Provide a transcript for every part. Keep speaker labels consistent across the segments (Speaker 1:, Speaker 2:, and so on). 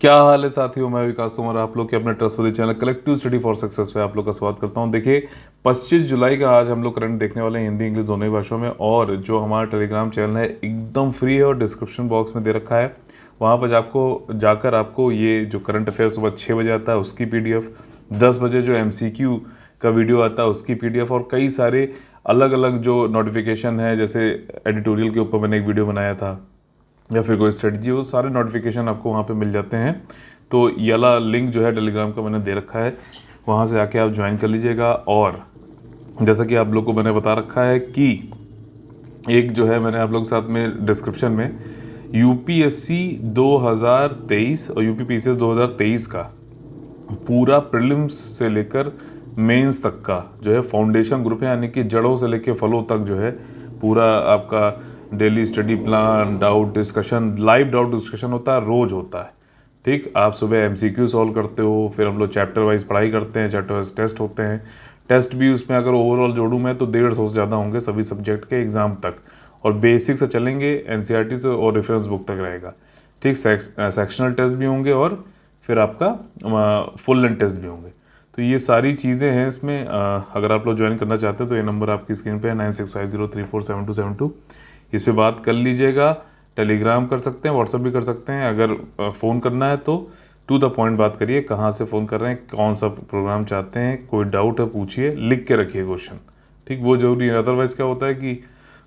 Speaker 1: क्या हाल है साथियों, मैं विकास कुमार आप लोग के अपने trustworthy channel collective study for success पे आप लोग का स्वागत करता हूं। देखिए 25 जुलाई का आज हम लोग करंट देखने वाले हैं हिंदी इंग्लिश दोनों ही भाषाओं में। और जो हमारा टेलीग्राम चैनल है एकदम फ्री है और डिस्क्रिप्शन बॉक्स में दे रखा है। वहाँ पर आपको जाकर आपको ये जो करंट अफेयर सुबह 6 बजे आता है उसकी PDF, 10 बजे जो MCQ का वीडियो आता है उसकी PDF और कई सारे अलग अलग जो नोटिफिकेशन है, जैसे एडिटोरियल के ऊपर मैंने एक वीडियो बनाया था या फिर कोई स्ट्रेटजी, वो सारे नोटिफिकेशन आपको वहाँ पे मिल जाते हैं। तो ये वाला लिंक जो है टेलीग्राम का मैंने दे रखा है, वहाँ से आके आप ज्वाइन कर लीजिएगा। और जैसा कि आप लोग को मैंने बता रखा है कि एक जो है मैंने आप लोग के साथ में डिस्क्रिप्शन में UPSC 2023 और UPPCS 2023 का पूरा प्रीलिम्स से लेकर मेंस तक का जो है फाउंडेशन ग्रुप है, यानी कि जड़ों से लेकर फलों तक जो है पूरा आपका daily study plan, doubt discussion, live doubt discussion होता है, रोज होता है। ठीक, आप सुबह MCQ सॉल्व करते हो, फिर हम लोग चैप्टर वाइज पढ़ाई करते हैं, चैप्टर वाइज टेस्ट होते हैं। टेस्ट भी उसमें अगर ओवरऑल जोड़ूँ मैं तो 150 से ज़्यादा होंगे सभी सब्जेक्ट के एग्ज़ाम तक। और बेसिक से चलेंगे, NCERT से और रेफरेंस बुक तक रहेगा। ठीक, सेक्शनल टेस्ट भी होंगे और फिर आपका फुल लेंथ टेस्ट भी होंगे। तो ये सारी चीज़ें हैं इसमें। अगर आप लोग ज्वाइन करना चाहते हैं तो ये नंबर आपकी स्क्रीन पे है 9650347272। इस पे बात कर लीजिएगा। टेलीग्राम कर सकते हैं, व्हाट्सअप भी कर सकते हैं। अगर फ़ोन करना है तो टू द पॉइंट बात करिए, कहाँ से फ़ोन कर रहे हैं, कौन सा प्रोग्राम चाहते हैं, कोई डाउट है पूछिए, लिख के रखिए क्वेश्चन। ठीक, वो जरूरी है, अदरवाइज़ क्या होता है कि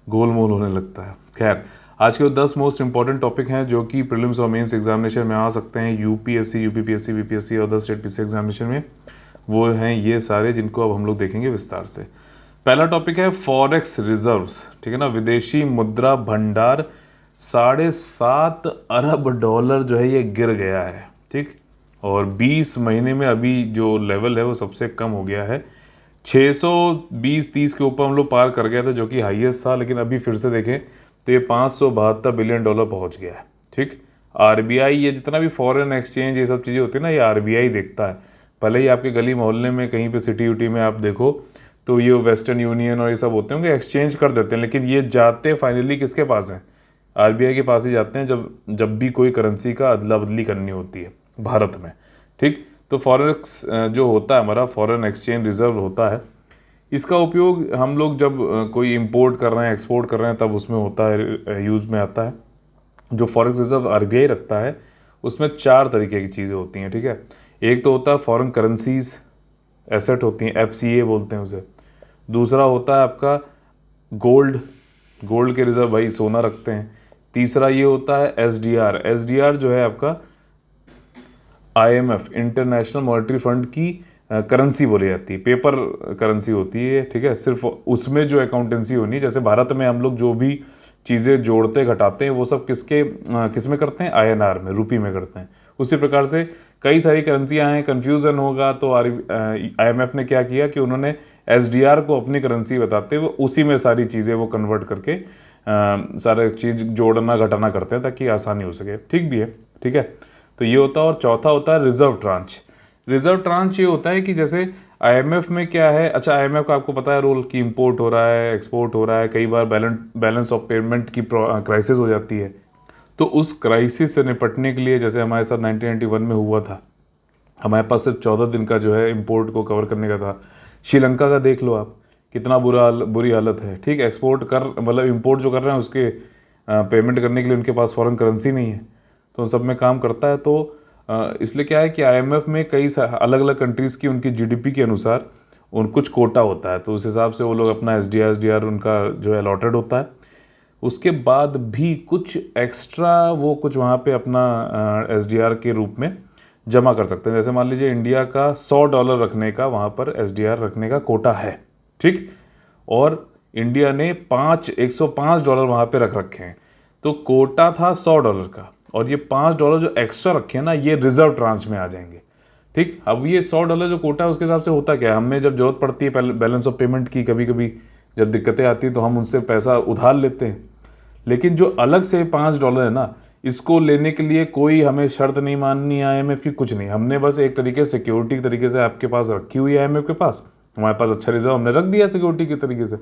Speaker 1: गोल मोल होने लगता है। खैर, आज के 10 मोस्ट इंपॉर्टेंट टॉपिक हैं जो कि प्रीलिम्स और मेंस एग्जामिनेशन में आ सकते हैं, UPSC, UPPSC, VPSC और अदर स्टेट PC एग्जामिनेशन में। वो हैं ये सारे जिनको अब हम लोग देखेंगे विस्तार से। पहला टॉपिक है फॉरेक्स रिजर्व्स। ठीक है ना, विदेशी मुद्रा भंडार 7.5 अरब डॉलर जो है ये गिर गया है। ठीक, और 20 महीने में अभी जो लेवल है वो सबसे कम हो गया है। 620-30 के ऊपर हम लोग पार कर गए थे जो कि हाईएस्ट था, लेकिन अभी फिर से देखें तो ये 572 बिलियन डॉलर पहुंच गया है। ठीक, RBI, ये जितना भी फॉरेन एक्सचेंज ये सब चीज़ें होती है ना, ये RBI देखता है। भले ही आपके गली मोहल्ले में कहीं पे सिटी उटी में आप देखो तो ये वेस्टर्न यूनियन और ये सब होते होंगे, एक्सचेंज कर देते हैं, लेकिन ये जाते फाइनली किसके पास हैं? RBI के पास ही जाते हैं जब भी कोई करेंसी का अदला बदली करनी होती है भारत में। ठीक, तो फॉरेक्स जो होता है हमारा फॉरेन एक्सचेंज रिजर्व होता है, इसका उपयोग हम लोग जब कोई इंपोर्ट कर रहे हैं, एक्सपोर्ट कर रहे हैं, तब उसमें होता है, यूज़ में आता है। जो फॉरेक्स रिजर्व RBI रखता है उसमें 4 तरीके की चीज़ें होती हैं। ठीक है, एक तो होता है फॉरेन करेंसीज एसेट होती हैं, FCA बोलते हैं उसे। दूसरा होता है आपका गोल्ड, गोल्ड के रिजर्व भाई सोना रखते हैं। तीसरा ये होता है SDR जो है आपका IMF, इंटरनेशनल मॉनेटरी फंड की करेंसी बोली जाती है, पेपर करेंसी होती है। ठीक है, सिर्फ उसमें जो अकाउंटेंसी होनी है, जैसे भारत में हम लोग जो भी चीज़ें जोड़ते घटाते हैं वो सब किस में करते हैं? INR में, रुपी में करते हैं। उसी प्रकार से कई सारी करेंसियां हैं, कन्फ्यूज़न होगा तो IMF ने क्या किया कि उन्होंने SDR को अपनी करेंसी बताते हुए उसी में सारी चीज़ें वो कन्वर्ट करके सारे चीज़ जोड़ना घटाना करते हैं ताकि आसानी हो सके। ठीक भी है, ठीक है। तो ये होता है। और चौथा होता है रिजर्व ट्रांच। रिजर्व ट्रांच ये होता है कि जैसे IMF में क्या है, अच्छा IMF का आपको पता है रोल कि इंपोर्ट हो रहा है, एक्सपोर्ट हो रहा है, कई बार बैलेंस ऑफ पेमेंट की क्राइसिस हो जाती है। तो उस क्राइसिस से निपटने के लिए, जैसे हमारे साथ 1991 में हुआ था, हमारे पास सिर्फ 14 दिन का जो है इंपोर्ट को कवर करने का था। श्रीलंका का देख लो आप, कितना बुरी हालत है। ठीक, एक्सपोर्ट कर मतलब इंपोर्ट जो कर रहे हैं उसके पेमेंट करने के लिए उनके पास फॉरेन करेंसी नहीं है, तो उन सब में काम करता है। तो इसलिए क्या है कि IMF में कई अलग अलग कंट्रीज़ की उनकी GDP के अनुसार कुछ कोटा होता है, तो उस हिसाब से वो लोग अपना SDR उनका जो है अलॉटेड होता है। उसके बाद भी कुछ एक्स्ट्रा वो कुछ वहाँ पे अपना SDR के रूप में जमा कर सकते हैं। जैसे मान लीजिए इंडिया का $100 रखने का वहाँ पर SDR रखने का कोटा है। ठीक, और इंडिया ने 105 डॉलर वहाँ पे रख रखे हैं, तो कोटा था $100 का, और ये $5 जो एक्स्ट्रा रखे हैं ना, ये रिजर्व ट्रांच में आ जाएंगे। ठीक, अब ये $100 जो कोटा है उसके हिसाब से होता क्या है, हमें जब जरूरत पड़ती है बैलेंस ऑफ पेमेंट की, कभी कभी जब दिक्कतें आती हैं तो हम उनसे पैसा उधार लेते हैं। लेकिन जो अलग से $5 है ना, इसको लेने के लिए कोई हमें शर्त नहीं माननी IMF की, कुछ नहीं। हमने बस एक तरीके से सिक्योरिटी के तरीके से आपके पास रखी हुई है IMF के पास, हमारे पास अच्छा रिजर्व हमने रख दिया सिक्योरिटी के तरीके से।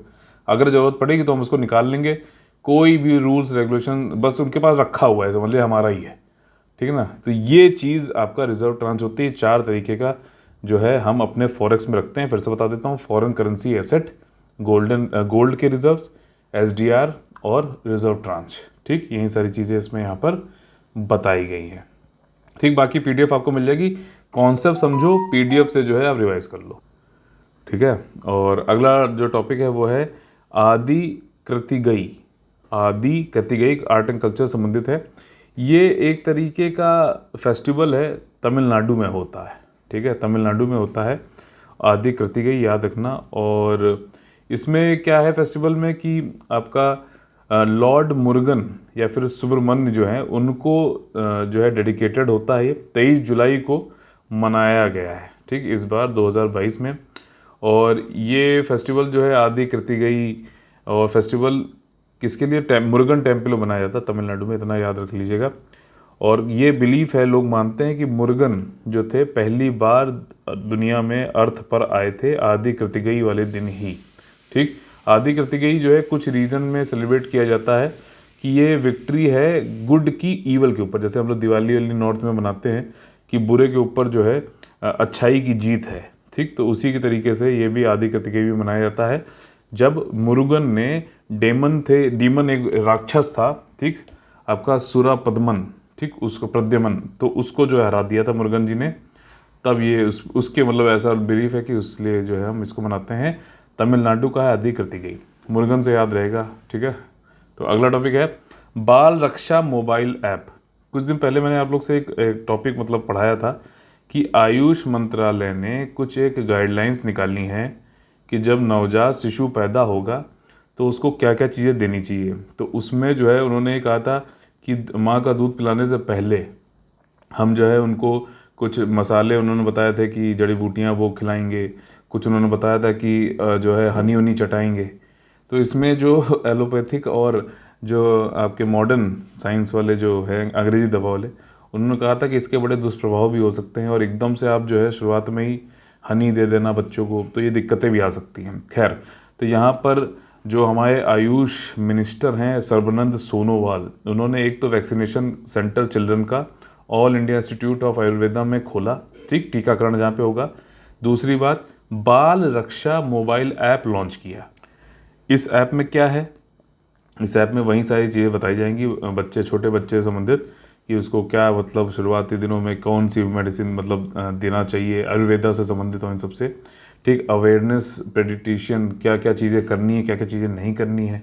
Speaker 1: अगर ज़रूरत पड़ेगी तो हम उसको निकाल लेंगे। कोई भी रूल्स रेगुलेशन बस उनके पास रखा हुआ है, समझ लिया हमारा ही है। ठीक है ना। तो ये चीज़ आपका रिजर्व ट्रांच होती है। 4 तरीके का जो है हम अपने फॉरेक्स में रखते हैं। फिर से बता देता हूँ, फॉरेन करेंसी एसेट, गोल्ड के रिजर्व्स, एसडीआर और रिजर्व ट्रांच। ठीक, यही सारी चीज़ें इसमें यहाँ पर बताई गई हैं। ठीक, बाकी पीडीएफ आपको मिल जाएगी। कॉन्सेप्ट समझो, पीडीएफ से जो है आप रिवाइज कर लो। ठीक है। और अगला जो टॉपिक है वो है आदि कृतिगई। आदि कृतिगई आर्ट एंड कल्चर संबंधित है। ये एक तरीके का फेस्टिवल है, तमिलनाडु में होता है। ठीक है, तमिलनाडु में होता है आदि कृतिगई, याद रखना। और इसमें क्या है फेस्टिवल में कि आपका लॉर्ड मुरुगन या फिर सुब्रमण्य जो है उनको जो है डेडिकेटेड होता है। ये 23 जुलाई को मनाया गया है। ठीक, इस बार 2022 में। और ये फेस्टिवल जो है आदि कृतिगई, और फेस्टिवल किसके लिए, मुरुगन टेम्पल में बनाया जाता है तमिलनाडु में, इतना याद रख लीजिएगा। और ये बिलीफ है, लोग मानते हैं कि मुरुगन जो थे पहली बार दुनिया में अर्थ पर आए थे आदि कृतिगई वाले दिन ही। ठीक, आदि कृतिगई जो है कुछ रीजन में सेलिब्रेट किया जाता है कि ये विक्ट्री है गुड की ईवल के ऊपर। जैसे हम लोग दिवाली वाली नॉर्थ में मनाते हैं कि बुरे के ऊपर जो है अच्छाई की जीत है। ठीक, तो उसी के तरीके से ये भी आदि कृतिगई भी मनाया जाता है, जब मुरुगन ने डीमन एक राक्षस था, ठीक, आपका सुरा पद्मन, ठीक, उसको प्रद्युमन, तो उसको जो है हरा दिया था मुरुगन जी ने। तब ये उसके मतलब ऐसा बिलीफ है कि इसलिए जो है हम इसको मनाते हैं। तमिलनाडु का है आदि कृतिगई, मुरुगन से याद रहेगा। ठीक है। तो अगला टॉपिक है बाल रक्षा मोबाइल ऐप। कुछ दिन पहले मैंने आप लोग से एक टॉपिक मतलब पढ़ाया था कि आयुष मंत्रालय ने कुछ एक गाइडलाइंस निकाली हैं कि जब नवजात शिशु पैदा होगा तो उसको क्या क्या चीज़ें देनी चाहिए। तो उसमें जो है उन्होंने कहा था कि माँ का दूध पिलाने से पहले हम जो है उनको कुछ मसाले उन्होंने बताए थे कि जड़ी बूटियाँ वो खिलाएंगे, कुछ उन्होंने बताया था कि जो है हनी वनी चटाएंगे। तो इसमें जो एलोपैथिक और जो आपके मॉडर्न साइंस वाले जो है अंग्रेजी दवा वाले, उन्होंने कहा था कि इसके बड़े दुष्प्रभाव भी हो सकते हैं और एकदम से आप जो है शुरुआत में ही हनी दे देना बच्चों को तो ये दिक्कतें भी आ सकती हैं। खैर, तो यहाँ पर जो हमारे आयुष मिनिस्टर हैं सर्बानंद सोनोवाल, उन्होंने एक तो वैक्सीनेशन सेंटर चिल्ड्रन का all India institute of Ayurveda में खोला। ठीक, टीकाकरण जहाँ पे होगा। दूसरी बात, बाल रक्षा मोबाइल ऐप लॉन्च किया। इस ऐप में क्या है, इस ऐप में वही सारी चीज़ें बताई जाएंगी बच्चे, छोटे बच्चे से संबंधित, कि उसको क्या मतलब शुरुआती दिनों में कौन सी मेडिसिन मतलब देना चाहिए, आयुर्वेदा से संबंधित हो इन सबसे। ठीक, अवेयरनेस, प्रेडिक्टेशन, क्या क्या चीज़ें करनी है, क्या क्या चीज़ें नहीं करनी है।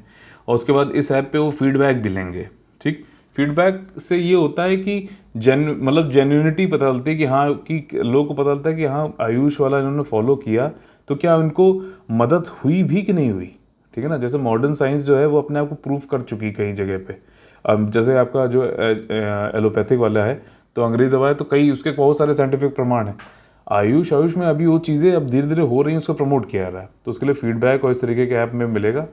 Speaker 1: और उसके बाद इस ऐप पे वो फीडबैक भी लेंगे। ठीक, फीडबैक से ये होता है कि मतलब जेन्युइनिटी पता चलती है कि हाँ, कि लोगों को पता चलता है कि हाँ आयुष वाला इन्होंने फॉलो किया तो क्या उनको मदद हुई भी कि नहीं हुई। ठीक है ना। जैसे मॉडर्न साइंस जो है वो अपने आप को प्रूव कर चुकी कई जगह पे। अब जैसे आपका जो एलोपैथिक वाला है तो अंग्रेजी दवा है, तो कई उसके बहुत सारे साइंटिफिक प्रमाण हैं। आयुष में अभी वो चीज़ें अब धीरे धीरे हो रही हैं, उसको प्रमोट किया जा रहा है। तो उसके लिए फीडबैक और इस तरीके के ऐप में मिलेगा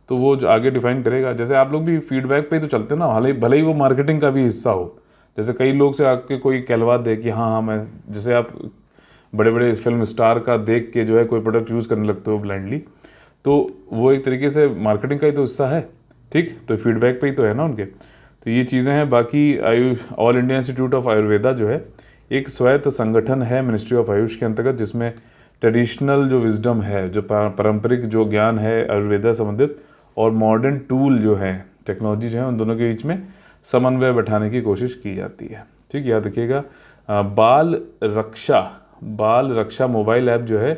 Speaker 1: तो वो जो आगे डिफाइन करेगा। जैसे आप लोग भी फीडबैक पे ही तो चलते हैं ना, भले ही वो मार्केटिंग का भी हिस्सा हो। जैसे कई लोग से आके कोई कहलवा दे कि हाँ मैं, जैसे आप बड़े बड़े फिल्म स्टार का देख के जो है कोई प्रोडक्ट यूज़ करने लगते हो ब्लाइंडली, तो वो एक तरीके से मार्केटिंग का ही तो हिस्सा है। ठीक, तो फीडबैक पे ही तो है ना उनके। तो ये चीज़ें हैं। बाकी Ayush all India institute of Ayurveda जो है एक स्वायत्त संगठन है मिनिस्ट्री ऑफ आयुष के अंतर्गत, जिसमें ट्रेडिशनल जो विजडम है, जो पारंपरिक जो ज्ञान है आयुर्वेदा संबंधित, और मॉडर्न टूल जो है, टेक्नोलॉजी जो है, उन दोनों के बीच में समन्वय बैठाने की कोशिश की जाती है। ठीक, याद रखिएगा। बाल रक्षा मोबाइल ऐप जो है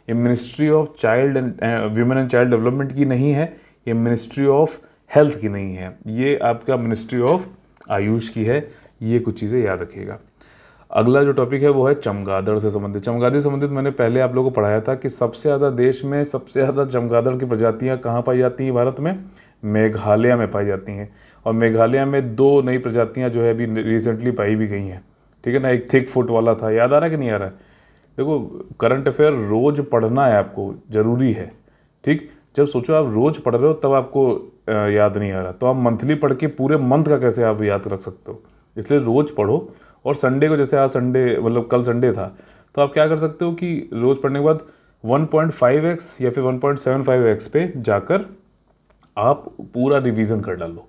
Speaker 1: ये ministry of child and women and child development की नहीं है, ये मिनिस्ट्री ऑफ हेल्थ की नहीं है, ये आपका मिनिस्ट्री ऑफ आयुष की है। ये कुछ चीज़ें याद रखिएगा। अगला जो टॉपिक है वो है चमगादड़ से संबंधित। चमगादड़ से संबंधित मैंने पहले आप लोगों को पढ़ाया था कि सबसे ज़्यादा देश में सबसे ज़्यादा चमगादड़ की प्रजातियाँ कहाँ पाई जाती हैं भारत में, मेघालय में पाई जाती हैं। और मेघालय में 2 नई प्रजातियाँ जो है अभी रिसेंटली पाई भी गई हैं। ठीक है ना। एक थिक फुट वाला था, याद आ रहा है कि नहीं आ रहा है। देखो, करंट अफेयर रोज़ पढ़ना है आपको, ज़रूरी है। ठीक, जब सोचो आप रोज़ पढ़ रहे हो तब आपको याद नहीं आ रहा, तो आप मंथली पढ़ के पूरे मंथ का कैसे आप याद रख सकते हो। इसलिए रोज़ पढ़ो। और संडे को, जैसे आज संडे मतलब कल संडे था, तो आप क्या कर सकते हो कि रोज़ पढ़ने के बाद 1.5x या फिर 1.75x पे जाकर आप पूरा रिवीजन कर डालो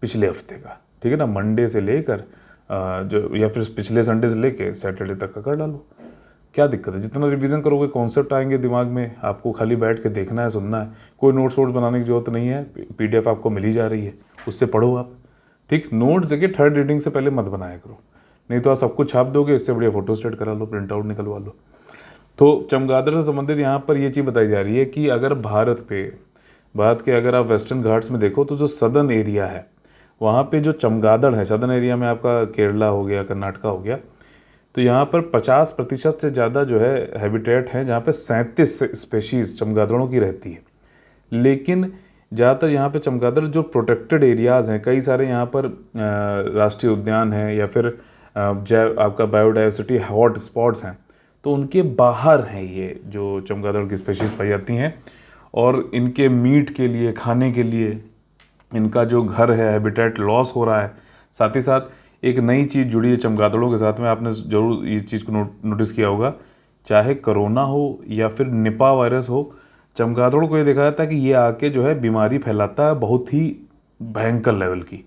Speaker 1: पिछले हफ्ते का। ठीक है ना। मंडे से लेकर जो या फिर पिछले संडे से लेके सैटरडे तक का कर डालो, क्या दिक्कत है। जितना रिवीजन करोगे कॉन्सेप्ट आएंगे दिमाग में, आपको खाली बैठ के देखना है, सुनना है, कोई नोट्स वोट्स बनाने की जरूरत नहीं है, PDF आपको मिल ही जा रही है, उससे पढ़ो आप। ठीक, नोट्स देखिए थर्ड रीडिंग से पहले मत बनाया करो, नहीं तो आप सब कुछ छाप दोगे, इससे बढ़िया फोटो स्टेट करा लो, प्रिंट आउट निकलवा लो। तो चमगादड़ से संबंधित यहाँ पर ये चीज़ बताई जा रही है कि अगर भारत के अगर आप वेस्टर्न घाट्स में देखो तो जो सदर्न एरिया है वहाँ पे जो चमगादड़ है, सदर्न एरिया में आपका केरला हो गया, कर्नाटका हो गया, तो यहाँ पर 50% से ज़्यादा जो है हैबिटेट है जहाँ पे 37 स्पेशीज़ चमगादड़ों की रहती है। लेकिन ज़्यादातर यहाँ पे चमगादड़ जो प्रोटेक्टेड एरियाज़ हैं, कई सारे यहाँ पर राष्ट्रीय उद्यान हैं या फिर आपका बायोडाइवर्सिटी हॉट स्पॉट्स हैं, तो उनके बाहर हैं ये जो चमगादड़ की स्पेशीज़ पाई जाती हैं। और इनके मीट के लिए, खाने के लिए इनका जो घर है, हैबिटेट लॉस हो रहा है। साथ ही साथ एक नई चीज़ जुड़ी है चमगादड़ों के साथ में, आपने ज़रूर इस चीज़ को नोटिस किया होगा, चाहे कोरोना हो या फिर निपा वायरस हो, चमगादड़ों को ये देखा जाता है कि ये आके जो है बीमारी फैलाता है बहुत ही भयंकर लेवल की।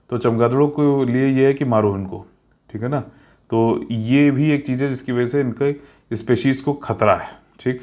Speaker 1: तो चमगादड़ों के लिए ये है कि मारो इनको, ठीक है ना। तो ये भी एक चीज़ है जिसकी वजह से इनके स्पेशीज़ को खतरा है। ठीक,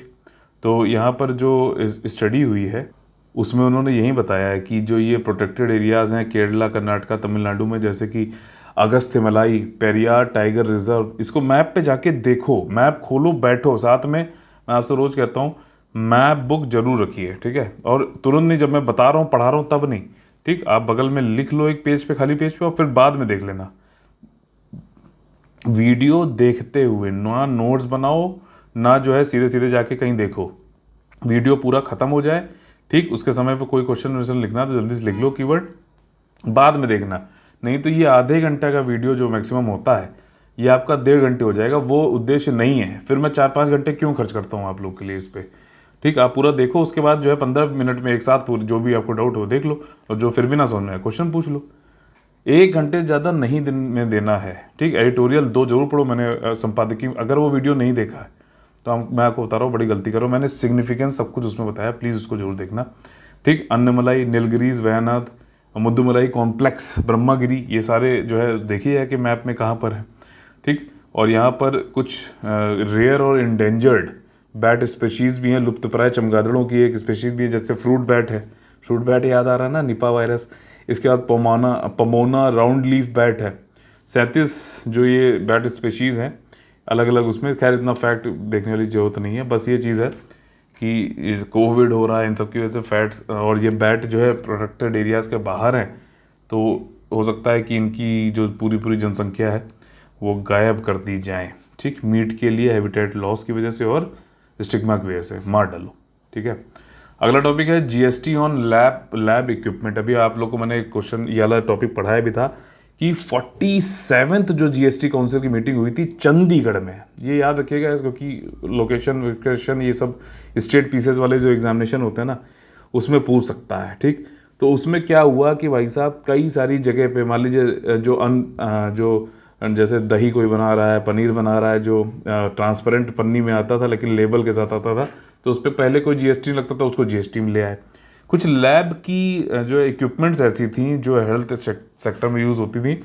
Speaker 1: तो यहाँ पर जो स्टडी हुई है उसमें उन्होंने यही बताया है कि जो ये प्रोटेक्टेड एरियाज़ हैं केरला, कर्नाटका, तमिलनाडु में, जैसे कि अगस्त्यमलाई, पेरियार टाइगर रिजर्व, इसको मैप पे जाके देखो, मैप खोलो, बैठो साथ में। मैं आपसे रोज़ कहता हूँ मैप बुक जरूर रखिए, ठीक है। और तुरंत नहीं, जब मैं बता रहा हूँ पढ़ा रहा हूँ तब नहीं, ठीक, आप बगल में लिख लो एक पेज पे, खाली पेज पे, और फिर बाद में देख लेना। वीडियो देखते हुए ना नोट्स बनाओ, ना जो है सीधे सीधे जाके कहीं देखो, वीडियो पूरा ख़त्म हो जाए, ठीक, उसके समय पे कोई क्वेश्चन लिखना तो जल्दी से लिख लो कीवर्ड, बाद में देखना। नहीं तो ये आधे घंटे का वीडियो जो मैक्सिमम होता है ये आपका 1.5 घंटे हो जाएगा, वो उद्देश्य नहीं है। फिर मैं 4-5 घंटे क्यों खर्च करता हूँ आप लोग के लिए इस पर। ठीक, आप पूरा देखो, उसके बाद जो है 15 मिनट में एक साथ पूरी जो भी आपको डाउट हो देख लो, और जो फिर भी ना समझ में आए क्वेश्चन पूछ लो। 1 घंटे ज़्यादा नहीं दिन में देना है। ठीक, एडिटोरियल 2 जरूर पढ़ो, मैंने संपादकीय, अगर वो वीडियो नहीं देखा है तो मैं आपको बता रहा हूँ बड़ी गलती करो, मैंने सिग्निफिकेंस सब कुछ उसमें बताया, प्लीज़ उसको जरूर देखना। ठीक, अन्नमलाई, नीलगिरीज, वयनाड, मुद्दुमलाई कॉम्प्लेक्स, ब्रह्मागिरी, ये सारे जो है देखिए है कि मैप में कहाँ पर है। ठीक, और यहाँ पर कुछ रेयर और इंडेंजर्ड बैट स्पेशीज़ भी हैं, लुप्तप्राय चमगादड़ों की एक स्पेशीज़ भी है, जैसे फ्रूट बैट है, फ्रूट बैट याद आ रहा है ना, निपा वायरस। इसके बाद पमोना राउंड लीफ बैट है। 37 जो ये बैट स्पेशीज़ हैं अलग अलग, उसमें खैर इतना फैक्ट देखने वाली जरूरत नहीं है, बस ये चीज़ है कि कोविड हो रहा है, इन सब की वजह से फैट्स, और ये बैट जो है प्रोटेक्टेड एरियाज़ के बाहर हैं, तो हो सकता है कि इनकी जो पूरी जनसंख्या है वो गायब कर दी जाए। ठीक, मीट के लिए, हैबिटेट लॉस की वजह से और स्टिग्मा की वजह से मार डालो। ठीक है, अगला टॉपिक है GST ऑन लैब इक्विपमेंट। अभी आप लोग को मैंने एक क्वेश्चन ये वाला टॉपिक पढ़ाया भी था कि 47th जो GST काउंसिल की मीटिंग हुई थी चंडीगढ़ में, ये याद रखिएगा क्योंकि लोकेशन ये सब स्टेट पीसेस वाले जो एग्जामिनेशन होते हैं ना उसमें पूछ सकता है। ठीक, तो उसमें क्या हुआ कि भाई साहब कई सारी जगह पे मान लीजिए जो जैसे दही कोई बना रहा है, पनीर बना रहा है, जो ट्रांसपेरेंट पन्नी में आता था लेकिन लेबल के साथ आता था, तो उस पर पहले कोई GST नहीं लगता था, उसको GST में ले आए। कुछ लैब की जो इक्विपमेंट्स ऐसी थी जो हेल्थ सेक्टर में यूज़ होती थी,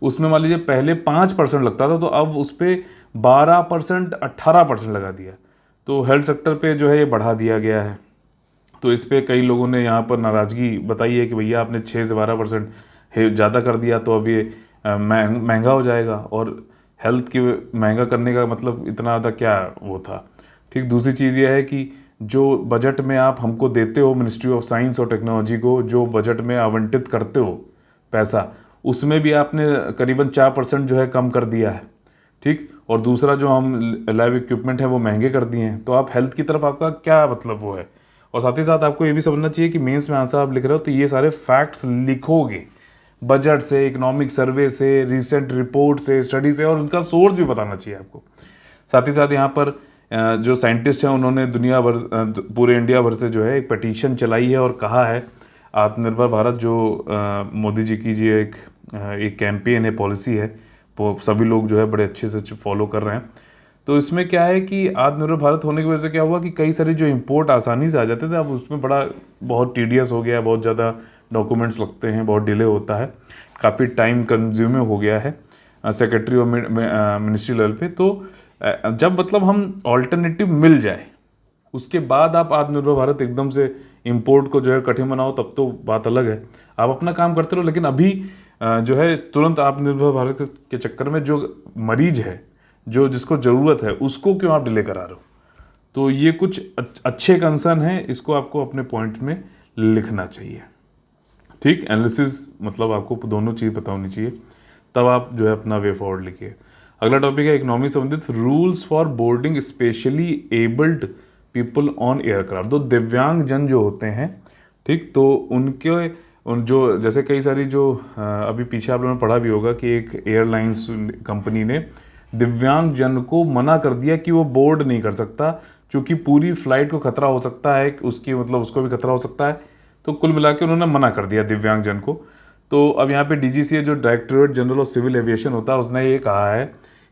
Speaker 1: उसमें मान लीजिए पहले 5% लगता था, तो अब उस पर 12%, 18% लगा दिया, तो हेल्थ सेक्टर पे जो है ये बढ़ा दिया गया है। तो इस पर कई लोगों ने यहाँ पर नाराज़गी बताई है कि भैया आपने 6 से 12% ज़्यादा कर दिया, तो अब ये महंगा हो जाएगा, और हेल्थ की महंगा करने का मतलब इतना ज़्यादा क्या वो था। ठीक, दूसरी चीज़ ये है कि जो बजट में आप हमको देते हो, मिनिस्ट्री ऑफ साइंस और टेक्नोलॉजी को जो बजट में आवंटित करते हो पैसा, उसमें भी आपने करीबन 4% जो है कम कर दिया है। ठीक, और दूसरा जो हम लैब इक्विपमेंट है वो महंगे कर दिए हैं, तो आप हेल्थ की तरफ आपका क्या मतलब वो है। और साथ ही साथ आपको ये भी समझना चाहिए कि मेंस में आंसर आप लिख रहे हो तो ये सारे फैक्ट्स लिखोगे बजट से, इकोनॉमिक सर्वे से, रिसेंट रिपोर्ट से, स्टडी से, और उनका सोर्स भी बताना चाहिए आपको। साथ ही साथ यहाँ पर जो साइंटिस्ट हैं उन्होंने दुनिया भर, पूरे इंडिया भर से जो है एक पटिशन चलाई है और कहा है आत्मनिर्भर भारत जो मोदी जी की जी एक कैंपेन है, पॉलिसी है, वो सभी लोग जो है बड़े अच्छे से फॉलो कर रहे हैं। तो इसमें क्या है कि आत्मनिर्भर भारत होने की वजह से क्या हुआ कि कई सारे जो इंपोर्ट आसानी से आ जाते थे, अब उसमें बहुत टीडियस हो गया है, बहुत ज़्यादा डॉक्यूमेंट्स लगते हैं, बहुत डिले होता है, काफ़ी टाइम कंज्यूमिंग हो गया है। सेक्रेटरी और मिनिस्ट्री लेवल पे। तो जब मतलब हम ऑल्टरनेटिव मिल जाए उसके बाद आप आत्मनिर्भर भारत एकदम से इंपोर्ट को जो है कठिन बनाओ, तब तो बात अलग है। आप अपना काम करते रहो, लेकिन अभी जो है तुरंत आत्मनिर्भर भारत के चक्कर में जो मरीज है, जो जिसको ज़रूरत है, उसको क्यों आप डिले करा रहे हो। तो ये कुछ अच्छे कंसर्न हैं, इसको आपको अपने पॉइंट में लिखना चाहिए। ठीक, एनालिसिस मतलब आपको दोनों चीज़ पता होनी चाहिए, तब आप जो है अपना वे फॉरवर्ड लिखिए। अगला टॉपिक है इकोनॉमी संबंधित rules for boarding specially abled people on aircraft. तो दिव्यांग जन जो होते हैं, ठीक, तो उन जो जैसे कई सारी जो अभी पीछे आप लोगों ने पढ़ा भी होगा कि एक एयरलाइंस कंपनी ने दिव्यांग जन को मना कर दिया कि वो बोर्ड नहीं कर सकता, क्योंकि पूरी फ्लाइट को खतरा हो सकता है, उसकी मतलब उसको भी खतरा हो सकता है। तो कुल मिला के उन्होंने मना कर दिया दिव्यांग जन को। तो अब यहाँ पे DGCA जो directorate general of civil aviation होता है, उसने ये कहा है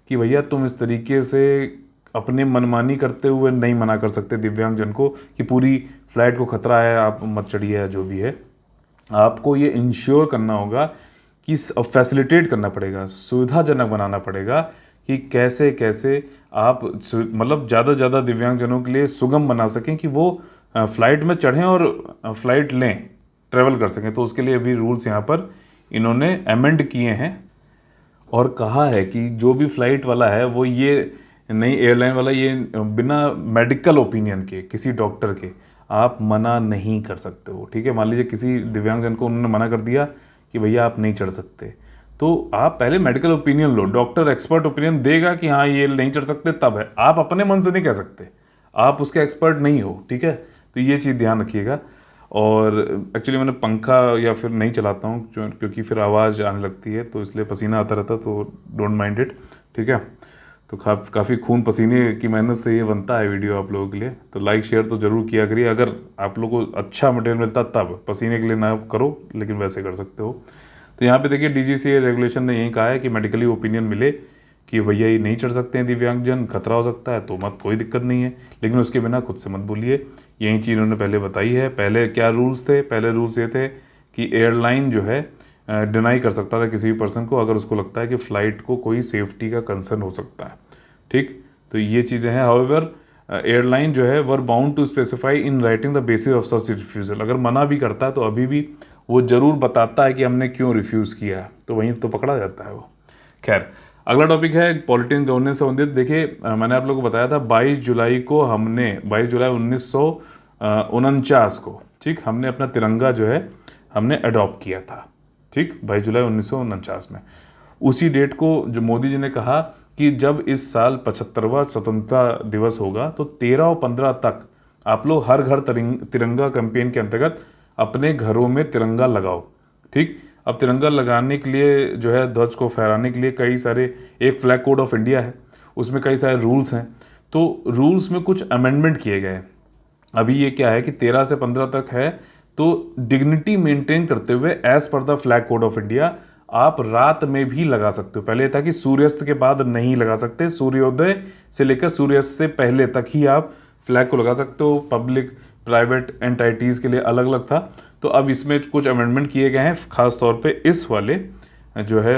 Speaker 1: कि भैया तुम इस तरीके से अपने मनमानी करते हुए नहीं मना कर सकते दिव्यांग जन को कि पूरी फ्लाइट को खतरा है, आप मत चढ़िए या जो भी है। आपको ये इंश्योर करना होगा कि फैसिलिटेट करना पड़ेगा, सुविधाजनक बनाना पड़ेगा कि कैसे कैसे आप मतलब ज़्यादा से ज़्यादा दिव्यांगजनों के लिए सुगम बना सकें कि वो फ्लाइट में चढ़ें और फ्लाइट लें, ट्रैवल कर सकें। तो उसके लिए अभी रूल्स यहाँ पर इन्होंने अमेंड किए हैं और कहा है कि जो भी फ्लाइट वाला है वो ये नई एयरलाइन वाला ये बिना मेडिकल ओपिनियन के, किसी डॉक्टर के आप मना नहीं कर सकते हो। ठीक है, मान लीजिए किसी दिव्यांगजन को उन्होंने मना कर दिया कि भैया आप नहीं चढ़ सकते, तो आप पहले मेडिकल ओपिनियन लो, डॉक्टर एक्सपर्ट ओपिनियन देगा कि हाँ ये नहीं चढ़ सकते, तब है। आप अपने मन से नहीं कह सकते, आप उसके एक्सपर्ट नहीं हो। ठीक है, तो ये चीज़ ध्यान रखिएगा। और एक्चुअली मैंने पंखा या फिर नहीं चलाता हूँ क्योंकि फिर आवाज़ आने लगती है, तो इसलिए पसीना आता रहता, तो डोंट माइंड इट। ठीक है, तो काफ़ी खून पसीने की मेहनत से ये बनता है वीडियो आप लोगों के लिए। तो लाइक शेयर तो ज़रूर किया करिए, अगर आप लोगों को अच्छा मटेरियल मिलता तब, पसीने के लिए ना करो, लेकिन वैसे कर सकते हो। तो यहाँ पे देखिए DGCA रेगुलेशन ने यही कहा है कि मेडिकली ओपिनियन मिले कि भैया ये नहीं चढ़ सकते हैं दिव्यांगजन, खतरा हो सकता है, तो मत, कोई दिक्कत नहीं है, लेकिन उसके बिना खुद से मत बोलिए। यही चीज़ उन्होंने पहले बताई है। पहले क्या रूल्स थे? पहले रूल्स ये थे कि एयरलाइन जो है डिनाई कर सकता था किसी भी पर्सन को अगर उसको लगता है कि फ़्लाइट को कोई सेफ्टी का कंसर्न हो सकता है। ठीक, तो ये चीज़ें हैं। हाउएवर एयरलाइन जो है were bound to specify in writing the basis of such refusal. अगर मना भी करता है तो अभी भी वो ज़रूर बताता है कि हमने क्यों रिफ्यूज़ किया है, तो वहीं तो पकड़ा जाता है वो। खैर, अगला टॉपिक है पॉलिटिकल गवर्नेंस संबंधित। देखिए मैंने आप लोगों को बताया था 22 जुलाई को हमने 22 जुलाई 1949 को, ठीक, हमने अपना तिरंगा जो है हमने अडॉप्ट किया था। ठीक, 22 जुलाई 1949 में। उसी डेट को जो मोदी जी ने कहा कि जब इस साल 75वां स्वतंत्रता दिवस होगा तो 13 और 15 तक आप लोग हर घर तिरंगा कैंपेन के अंतर्गत अपने घरों में तिरंगा लगाओ। ठीक, अब तिरंगा लगाने के लिए जो है ध्वज को फहराने के लिए कई सारे, एक फ्लैग कोड ऑफ इंडिया है, उसमें कई सारे रूल्स हैं। तो रूल्स में कुछ अमेंडमेंट किए गए। अभी ये क्या है कि 13 से 15 तक है, तो डिग्निटी मेंटेन करते हुए as per the flag code of India आप रात में भी लगा सकते हो। पहले था कि सूर्यास्त के बाद नहीं लगा सकते, सूर्योदय से लेकर सूर्यास्त से पहले तक ही आप फ्लैग को लगा सकते हो। पब्लिक प्राइवेट एंटाइटीज़ के लिए अलग अलग था। तो अब इसमें कुछ अमेंडमेंट किए गए हैं, खास तौर पे इस वाले जो है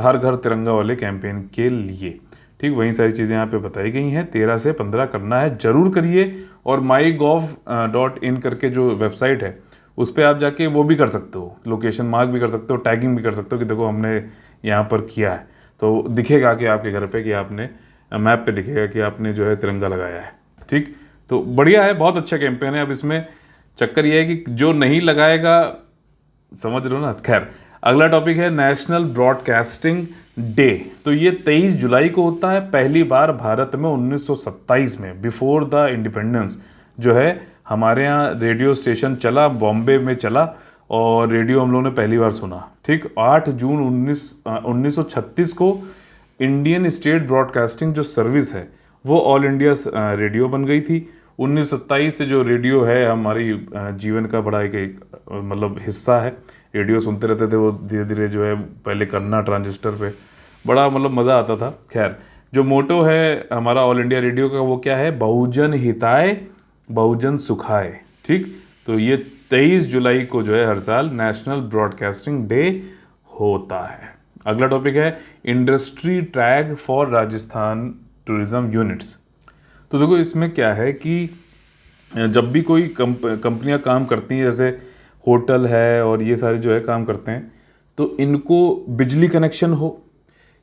Speaker 1: हर घर तिरंगा वाले कैंपेन के लिए। ठीक, वही सारी चीज़ें यहाँ पे बताई गई हैं। 13 से 15 करना है, ज़रूर करिए। और mygov.in करके जो वेबसाइट है उस पर आप जाके वो भी कर सकते हो, लोकेशन मार्क भी कर सकते हो, टैगिंग भी कर सकते हो कि देखो हमने यहाँ पर किया है। तो दिखेगा कि आपके घर पे कि आपने मैप पे दिखेगा कि आपने जो है तिरंगा लगाया है। ठीक, तो बढ़िया है, बहुत अच्छा कैंपेन है। अब इसमें चक्कर ये है कि जो नहीं लगाएगा, समझ रहे हो ना। खैर, अगला टॉपिक है नेशनल ब्रॉडकास्टिंग डे। तो ये 23 जुलाई को होता है। पहली बार भारत में 1927 में, बिफोर द इंडिपेंडेंस, जो है हमारे यहाँ रेडियो स्टेशन चला, बॉम्बे में चला, और रेडियो हम लोगों ने पहली बार सुना। ठीक, 8 जून 1936 को इंडियन स्टेट ब्रॉडकास्टिंग जो सर्विस है वो ऑल इंडिया रेडियो बन गई थी। 1927 से जो रेडियो है हमारी जीवन का बड़ा एक मतलब हिस्सा है। रेडियो सुनते रहते थे, वो धीरे धीरे जो है पहले करना ट्रांजिस्टर पे, बड़ा मतलब मज़ा आता था। खैर, जो मोटो है हमारा ऑल इंडिया रेडियो का वो क्या है? बहुजन हिताय बहुजन सुखाय। ठीक, तो ये 23 जुलाई को जो है हर साल नेशनल ब्रॉडकास्टिंग डे होता है। अगला टॉपिक है industry tag for Rajasthan tourism units. तो देखो इसमें क्या है कि जब भी कोई कंपनियां काम करती हैं, जैसे होटल है और ये सारे जो है काम करते हैं, तो इनको बिजली कनेक्शन हो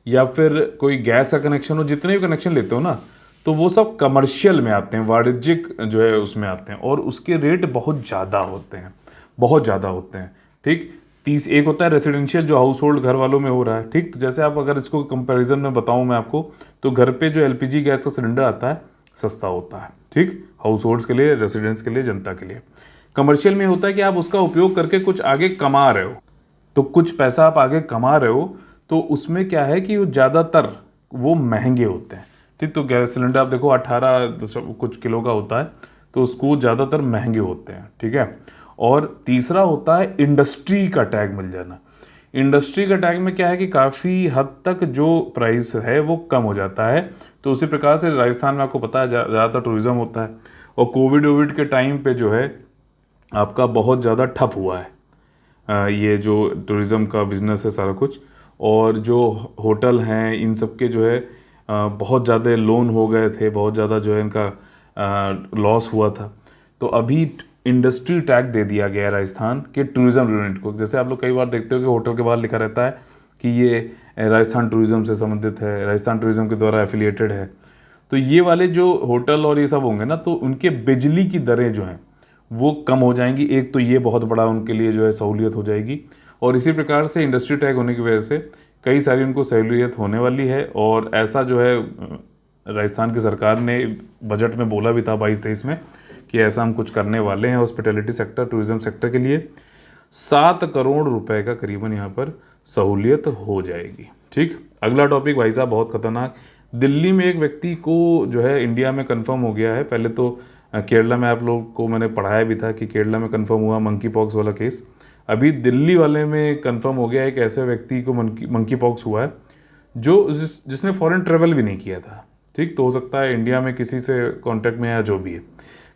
Speaker 1: या फिर कोई गैस का कनेक्शन हो, जितने भी कनेक्शन लेते हो ना, तो वो सब कमर्शियल में आते हैं, वाणिज्यिक जो है उसमें आते हैं, और उसके रेट बहुत ज़्यादा होते हैं, बहुत ज़्यादा होते हैं। ठीक, 30 एक होता है रेसिडेंशियल जो हाउस होल्ड घर वालों में हो रहा है। ठीक, तो जैसे आप अगर इसको कंपैरिजन में बताऊं मैं आपको, तो घर पे जो एलपीजी गैस का सिलेंडर आता है सस्ता होता है। ठीक, हाउस होल्ड्स के लिए, रेसिडेंट्स के लिए, जनता के लिए। कमर्शियल में होता है कि आप उसका उपयोग करके कुछ आगे कमा रहे हो, तो कुछ पैसा आप आगे कमा रहे हो, तो उसमें क्या है कि वो ज़्यादातर वो महंगे होते हैं। ठीक, तो गैस सिलेंडर आप देखो 18 कुछ किलो का होता है, तो उसको ज़्यादातर महंगे होते हैं। ठीक है, और तीसरा होता है इंडस्ट्री का टैग मिल जाना। इंडस्ट्री का टैग में क्या है कि काफ़ी हद तक जो प्राइस है वो कम हो जाता है। तो उसी प्रकार से राजस्थान में आपको पता है ज़्यादातर टूरिज़्म होता है, और कोविड के टाइम पे जो है आपका बहुत ज़्यादा ठप हुआ है ये जो टूरिज़्म का बिज़नेस है सारा कुछ। और जो होटल हैं इन सब के जो है बहुत ज़्यादा लोन हो गए थे, बहुत ज़्यादा जो है इनका लॉस हुआ था। तो अभी इंडस्ट्री टैग दे दिया गया है राजस्थान के टूरिज़्म यूनिट को। जैसे आप लोग कई बार देखते हो कि होटल के बाहर लिखा रहता है कि ये राजस्थान टूरिज़्म से संबंधित है, राजस्थान टूरिज़्म के द्वारा एफिलिएटेड है। तो ये वाले जो होटल और ये सब होंगे ना, तो उनके बिजली की दरें जो हैं वो कम हो जाएंगी। एक तो ये बहुत बड़ा उनके लिए जो है सहूलियत हो जाएगी, और इसी प्रकार से इंडस्ट्री टैग होने की वजह से कई सारी उनको सहूलियत होने वाली है। और ऐसा जो है राजस्थान की सरकार ने बजट में बोला भी था 22-23 में कि ऐसा हम कुछ करने वाले हैं हॉस्पिटैलिटी सेक्टर, टूरिज्म सेक्टर के लिए। 7 करोड़ रुपए का करीबन यहाँ पर सहूलियत हो जाएगी। ठीक, अगला टॉपिक भाई साहब बहुत खतरनाक। दिल्ली में एक व्यक्ति को जो है इंडिया में कंफर्म हो गया है। पहले तो केरला में आप लोग को मैंने पढ़ाया भी था कि केरला में कंफर्म हुआ मंकी पॉक्स वाला केस। अभी दिल्ली वाले में कंफर्म हो गया एक ऐसे व्यक्ति को मंकी पॉक्स हुआ है जो जिसने फॉरेन ट्रेवल भी नहीं किया था। ठीक, तो हो सकता है इंडिया में किसी से कांटेक्ट में या जो भी है।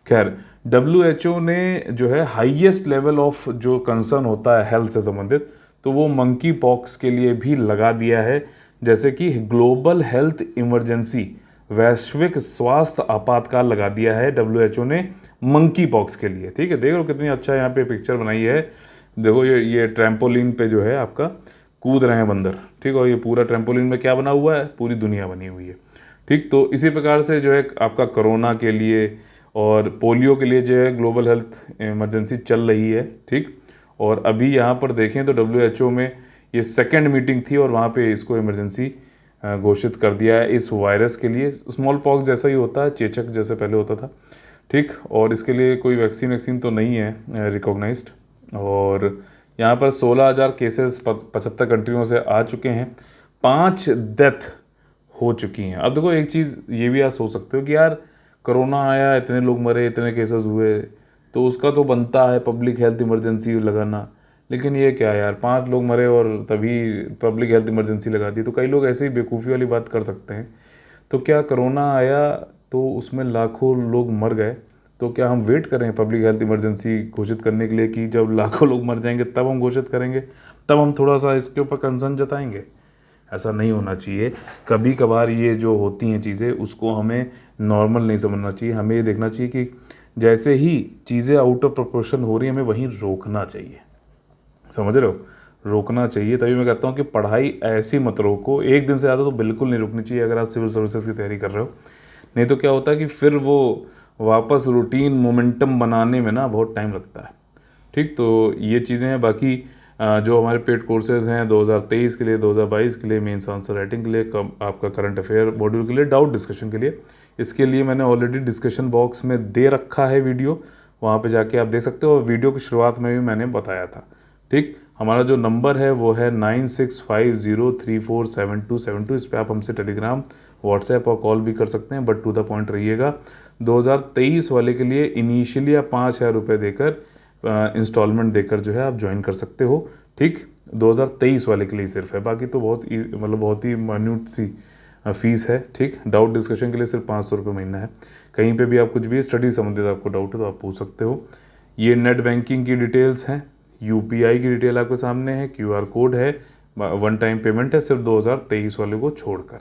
Speaker 1: खैर, WHO ने जो है हाईएस्ट लेवल ऑफ जो कंसर्न होता है हेल्थ से संबंधित, तो वो मंकी पॉक्स के लिए भी लगा दिया है, जैसे कि ग्लोबल हेल्थ इमरजेंसी, वैश्विक स्वास्थ्य आपातकाल लगा दिया है WHO ने मंकी पॉक्स के लिए। ठीक है, देख लो कितनी अच्छा यहाँ पे पिक्चर बनाई है। देखो ये ट्रैम्पोलिन पे जो है आपका कूद रहे हैं बंदर। ठीक, और ये पूरा ट्रैम्पोलिन में क्या बना हुआ है, पूरी दुनिया बनी हुई है। ठीक, तो इसी प्रकार से जो है आपका कोरोना के लिए और पोलियो के लिए जो है ग्लोबल हेल्थ इमरजेंसी चल रही है। ठीक, और अभी यहाँ पर देखें तो WHO में ये सेकेंड मीटिंग थी और वहाँ पे इसको इमरजेंसी घोषित कर दिया है इस वायरस के लिए। स्मॉल पॉक्स जैसा ही होता है, चेचक जैसे पहले होता था। ठीक, और इसके लिए कोई वैक्सीन तो नहीं है रिकॉग्नाइज्ड। और यहाँ पर 16,000 केसेस 75 कंट्रियों से आ चुके हैं, 5 डेथ हो चुकी हैं। अब देखो एक चीज़ ये भी आप सोच सकते हो कि यार कोरोना आया, इतने लोग मरे, इतने केसेस हुए, तो उसका तो बनता है पब्लिक हेल्थ इमरजेंसी लगाना। लेकिन ये क्या यार, 5 लोग मरे और तभी पब्लिक हेल्थ इमरजेंसी लगा दी। तो कई लोग ऐसे ही बेवकूफ़ी वाली बात कर सकते हैं। तो क्या कोरोना आया तो उसमें लाखों लोग मर गए, तो क्या हम वेट करें पब्लिक हेल्थ इमरजेंसी घोषित करने के लिए कि जब लाखों लोग मर जाएंगे तब हम घोषित करेंगे, तब हम थोड़ा सा इसके ऊपर कंसर्न जताएंगे? ऐसा नहीं होना चाहिए। कभी कभार ये जो होती हैं चीज़ें उसको हमें नॉर्मल नहीं समझना चाहिए। हमें ये देखना चाहिए कि जैसे ही चीज़ें आउट ऑफ प्रोपोर्शन हो रही है हमें वहीं रोकना चाहिए। समझ रहे हो, रोकना चाहिए। तभी मैं कहता हूँ कि पढ़ाई ऐसी मत रोको, एक दिन से ज़्यादा तो बिल्कुल नहीं रुकनी चाहिए अगर आप सिविल सर्विसेज की तैयारी कर रहे हो। नहीं तो क्या होता है कि फिर वो वापस रूटीन मोमेंटम बनाने में ना बहुत टाइम लगता है। ठीक, तो ये चीज़ें हैं। बाकी जो हमारे पेड कोर्सेज हैं 2023 के लिए, 2022 के लिए, मेंस आंसर राइटिंग के लिए, आपका करंट अफेयर मॉड्यूल के लिए, डाउट डिस्कशन के लिए, इसके लिए मैंने ऑलरेडी डिस्कशन बॉक्स में दे रखा है वीडियो, वहाँ पे जाके आप देख सकते हो। वीडियो की शुरुआत में भी मैंने बताया था। ठीक, हमारा जो नंबर है वो है 9650347272। इस पर आप हमसे टेलीग्राम, व्हाट्सएप और कॉल भी कर सकते हैं, बट टू द पॉइंट रहिएगा। 2023 वाले के लिए इनिशियली आप 5,000 रुपये देकर इंस्टॉलमेंट देकर जो है आप ज्वाइन कर सकते हो। ठीक, 2023 वाले के लिए सिर्फ है, बाकी तो बहुत ही मान्यूट सी फीस है। ठीक, डाउट डिस्कशन के लिए सिर्फ 500 रुपये महीना है। कहीं पे भी आप कुछ भी स्टडी संबंधित आपको डाउट है तो आप पूछ सकते हो। ये नेट बैंकिंग की डिटेल्स हैं, UPI की डिटेल आपके सामने है, QR कोड है, वन टाइम पेमेंट है सिर्फ 2023 वाले को छोड़कर।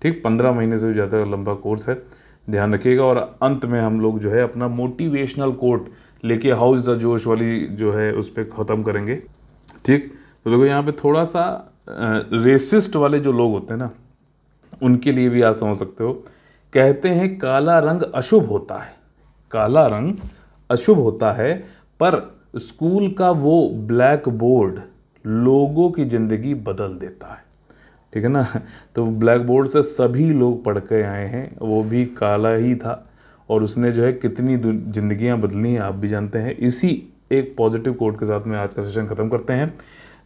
Speaker 1: ठीक, 15 महीने से भी ज़्यादा लंबा कोर्स है, ध्यान रखिएगा। और अंत में हम लोग जो है अपना मोटिवेशनल कोट लेके हाउ इज़ द जोश वाली जो है उस पर ख़त्म करेंगे। ठीक, तो देखो यहाँ पे थोड़ा सा रेसिस्ट वाले जो लोग होते हैं ना, उनके लिए भी आप समझ सकते हो। कहते हैं काला रंग अशुभ होता है, काला रंग अशुभ होता है, पर स्कूल का वो ब्लैक बोर्ड लोगों की ज़िंदगी बदल देता है। ठीक है ना, तो ब्लैक बोर्ड से सभी लोग पढ़ के आए हैं, वो भी काला ही था, और उसने जो है कितनी ज़िंदगियां बदली हैं आप भी जानते हैं। इसी एक पॉजिटिव कोट के साथ में आज का सेशन ख़त्म करते हैं।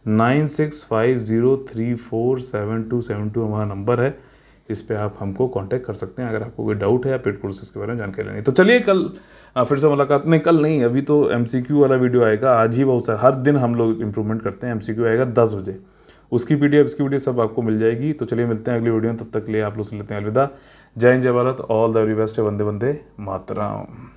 Speaker 1: 9650347272 हमारा नंबर है, इस पे आप हमको कांटेक्ट कर सकते हैं अगर आपको कोई डाउट है या पेड कोर्सेज के बारे में जानकारी लेनी। तो चलिए कल फिर से मुलाकात, नहीं कल नहीं, अभी तो MCQ वाला वीडियो आएगा आज ही, बहुत सारा, हर दिन हम लोग इंप्रूवमेंट करते हैं। MCQ आएगा 10 बजे, उसकी PDF इसकी वीडियो सब आपको मिल जाएगी। तो चलिए मिलते हैं अगली वीडियो में, तब तक के लिए आप लोग से लेते हैं अलविदा। जय हिंद, जय Bharat, all the very best, Vande Vande Mataram.